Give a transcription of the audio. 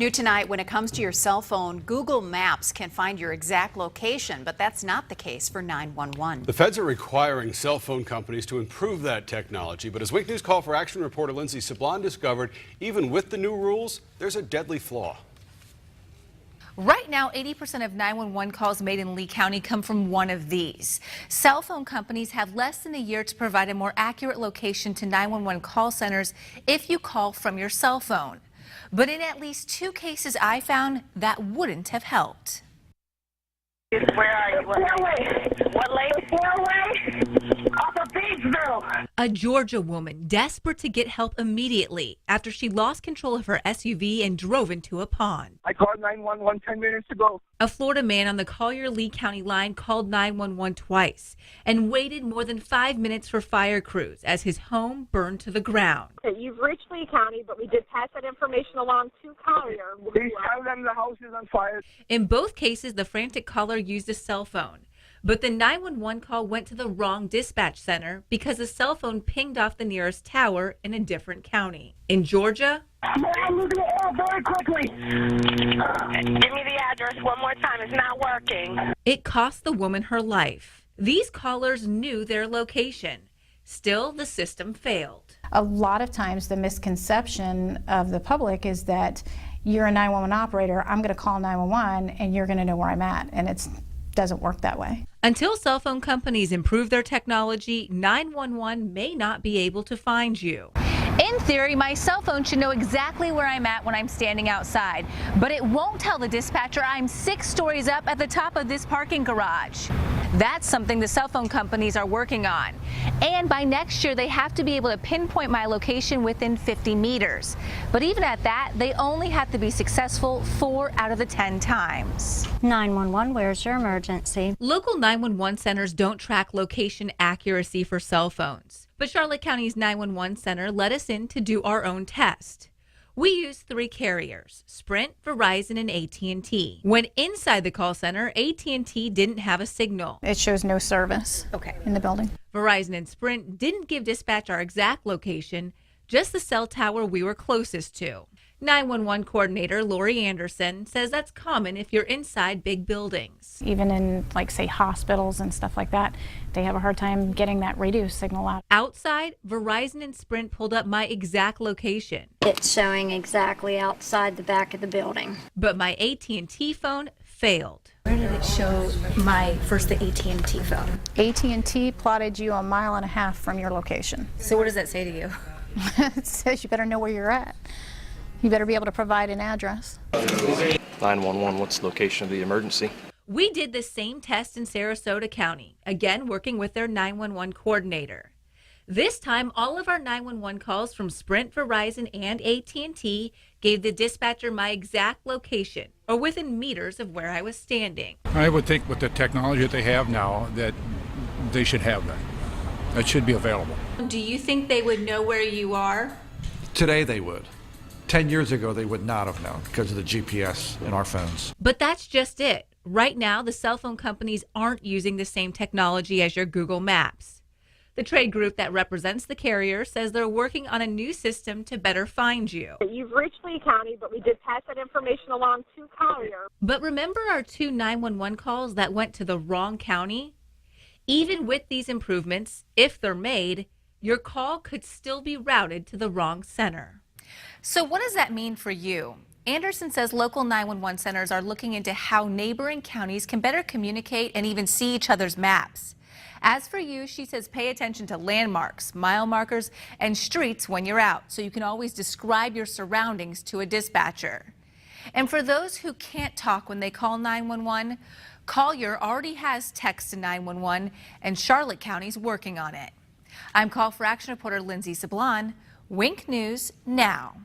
New tonight, when it comes to your cell phone, Google Maps can find your exact location, but that's not the case for 911. The feds are requiring cell phone companies to improve that technology, but as Wink News Call for Action reporter Lindsay Sablon discovered, even with the new rules, there's a deadly flaw. Right now, 80% of 911 calls made in Lee County come from one of these. Cell phone companies have less than a year to provide a more accurate location to 911 call centers if you call from your cell phone. But in at least 2 cases I found, that wouldn't have helped. Where are you? What lane? Four-way? Off of Beachville. A Georgia woman desperate to get help immediately after she lost control of her SUV and drove into a pond. I called 911 10 minutes ago. A Florida man on the Collier-Lee County line called 911 twice and waited more than 5 minutes for fire crews as his home burned to the ground. You've reached Lee County, but we did pass that information along to Collier. Please tell them the house is on fire. In both cases, the frantic caller used a cell phone, but the 911 call went to the wrong dispatch center because the cell phone pinged off the nearest tower in a different county. In Georgia, I'm looking at it very quickly. Give me the address one more time. It's not working. it cost the woman her life. These callers knew their location. Still, the system failed. A lot of times the misconception of the public is that you're a 911 operator, I'm going to call 911 and you're going to know where I'm at, and it doesn't work that way. Until cell phone companies improve their technology, 911 may not be able to find you. In theory, my cell phone should know exactly where I'm at when I'm standing outside, but it won't tell the dispatcher I'm 6 stories up at the top of this parking garage. That's something the cell phone companies are working on. And by next year, they have to be able to pinpoint my location within 50 meters. But even at that, they only have to be successful 4 out of the 10 times. 911, where's your emergency? Local 911 centers don't track location accuracy for cell phones. But Charlotte County's 911 center let us in to do our own test. We used 3 carriers, Sprint, Verizon, and AT&T. When inside the call center, AT&T didn't have a signal. It shows no service in the building. Verizon and Sprint didn't give dispatch our exact location, just the cell tower we were closest to. 911 coordinator Lori Anderson says that's common if you're inside big buildings. Even in, like, say, hospitals and stuff like that, they have a hard time getting that radio signal out. Outside, Verizon and Sprint pulled up my exact location. It's showing exactly outside the back of the building. But my AT&T phone failed. Where did it show the AT&T phone? AT&T plotted you 1.5 miles from your location. So what does that say to you? It says you better know where you're at. You better be able to provide an address. 911, what's the location of the emergency? We did the same test in Sarasota County, again working with their 911 coordinator. This time, all of our 911 calls from Sprint, Verizon, and AT&T gave the dispatcher my exact location, or within meters of where I was standing. I would think with the technology that they have now that they should have that. That should be available. Do you think they would know where you are? Today they would. 10 years ago they would not have known because of the GPS in our phones. But that's just it. Right now, the cell phone companies aren't using the same technology as your Google Maps. The trade group that represents the carrier says they're working on a new system to better find you. You've reached Lee County, but we did pass that information along to Collier. But remember our 2 911 calls that went to the wrong county? Even with these improvements, if they're made, your call could still be routed to the wrong center. So what does that mean for you? Anderson says local 911 centers are looking into how neighboring counties can better communicate and even see each other's maps. As for you, she says pay attention to landmarks, mile markers, and streets when you're out, so you can always describe your surroundings to a dispatcher. And for those who can't talk when they call 911, Collier already has text to 911, and Charlotte County's working on it. I'm Call for Action reporter Lindsay Sablon, Wink News Now.